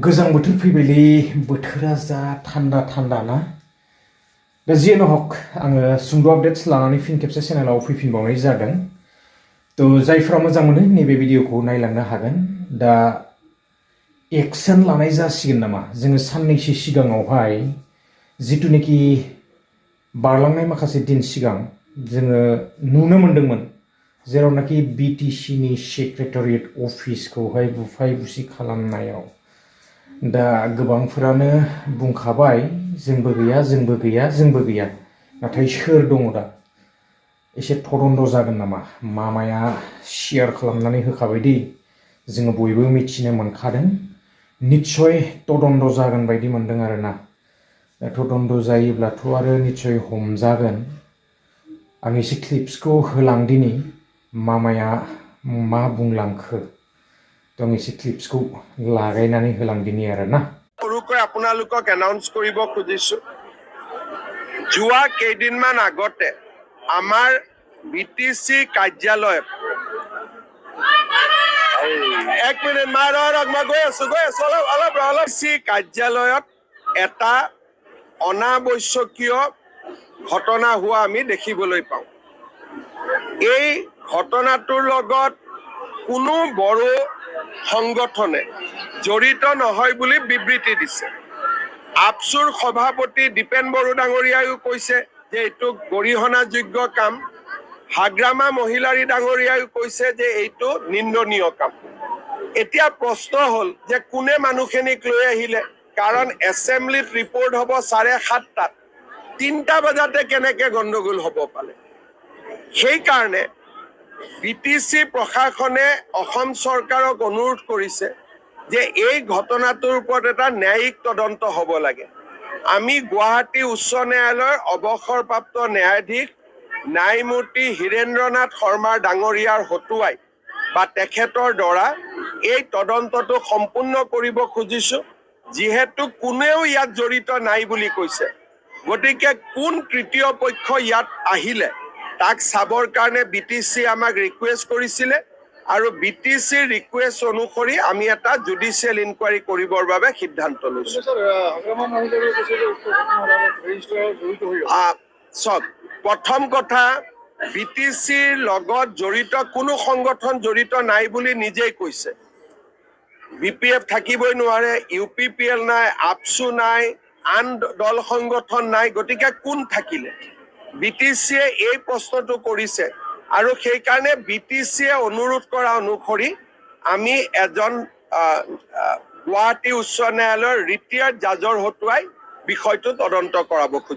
गोजां बोथोर फैबायलै बोथोरा जा थान्दा थान्दा ना दा जियानो हक आङो सुंद' आपडेट्स लानानै फिन खेबसे चेनेलाव फैफिनबावनाय जादों थ' जायफ्रा मोजां मोनो नैबे भिडिअखौ नायलांनो हागोन दा एक्शन लानाय जासिगोन नामा जोङो साननैसो सिगाङावहाय जितुनिखि बारलांनाय माखासे दिन सिगां जोङो नुनो मोन्दोंमोन जेरावनाखि बिटिसिनि सेक्रेटारियेट अफिसखौहाय बुफाय बुसि खालामनायाव दा गोबांफोरानो बुंखाबाय जोंबो गैया नाथाय सोर दङ दा एसे थदन्द जागोन नामा मामाया शेयार खालामनानै होखाबाय दि जोङो बयबो मिथिनो मोनखादों निश्चय तदन्द जागोन बायदि मोनदों आरोना तदन्द जायोब्लाथ' आरो निश्चय हमजागोन आं एसे क्लिप्सखौ होलांदिनि मामाया मा बुंलांखो तो एसे क्लिप्सखौ लागायनानै होलांदिनि आरोना সৰুকৈ আপোনালোকক এনাউন্স কৰিব খুজিছো যোৱা কেইদিনমান আগতে আমাৰ বিটিসি কাৰ্যালয়ত এক মিনিট মাৰক মই গৈ আছো অলপ সি কাৰ্যালয়ত এটা অনাবশ্যকীয় ঘটনা হোৱা আমি দেখিবলৈ পাওঁ এই ঘটনাটোৰ লগত কোনো বড়ো সংগঠনে জড়িত নহয় বুলি বিবৃতি দিছে আপসুৰ সভাপতি দীপেন বড়ো ডাঙৰীয়াও কৈছে যে এইটো গৰিহণাযোগ্য কাম হাগ্ৰামা মহিলাৰী ডাঙৰীয়াও কৈছে যে এইটো নিন্দনীয় কাম এতিয়া প্ৰশ্ন হ'ল যে কোনে মানুহখিনিক লৈ আহিলে কাৰণ এছেম্বলিত ৰিপৰ্ট হ'ব 7:30 3টা বজাতে কেনেকৈ গণ্ডগোল হ'ব পালে সেই কাৰণে বিটিসি প্ৰশাসনে অসম চৰকাৰক অনুৰোধ কৰিছে যে এই ঘটনাটোৰ ওপৰত এটা ন্যায়িক তদন্ত হ'ব লাগে আমি গুৱাহাটী উচ্চ ন্যায়ালয়ৰ অৱসৰপ্ৰাপ্ত ন্যায়াধীশ ন্যায়মূৰ্তি হীৰেন্দ্ৰনাথ শৰ্মাৰ ডাঙৰীয়াৰ হতুৱাই বা তেখেতৰ দ্বাৰা এই তদন্তটো সম্পূৰ্ণ কৰিব খুজিছো যিহেতু কোনেও ইয়াত জড়িত নাই বুলি কৈছে গতিকে কোন তৃতীয় পক্ষ ইয়াত আহিলে তাক চাবৰ কাৰণে বিটিসি আমাক ৰিকুৱেষ্ট কৰিছিলে আৰু বিটিসি ৰিকুৱেষ্ট অনুসৰি আমি এটা জুডিচিয়েল ইনকুৱাৰী কৰিবৰ বাবে সিদ্ধান্ত লৈছো প্ৰথম কথা বিটিসিৰ লগত জড়িত কোনো সংগঠন জড়িত নাই বুলি নিজেই কৈছে বিপিএফ থাকিবই নোৱাৰে ইউপিপিএল নাই আপসু নাই আন দল সংগঠন নাই গতিকে কোন থাকিলে বিটিসিয়ে এই প্ৰশ্নটো কৰিছে আৰু সেই কাৰণে বিটিসিয়ে অনুৰোধ কৰা অনুসৰি আমি এজন গুৱাহাটী উচ্চ ন্যায়ালয়ৰ ৰিটায়াৰ্ড জাজৰ হতুৱাই বিষয়টো তদন্ত কৰাব খুজিছো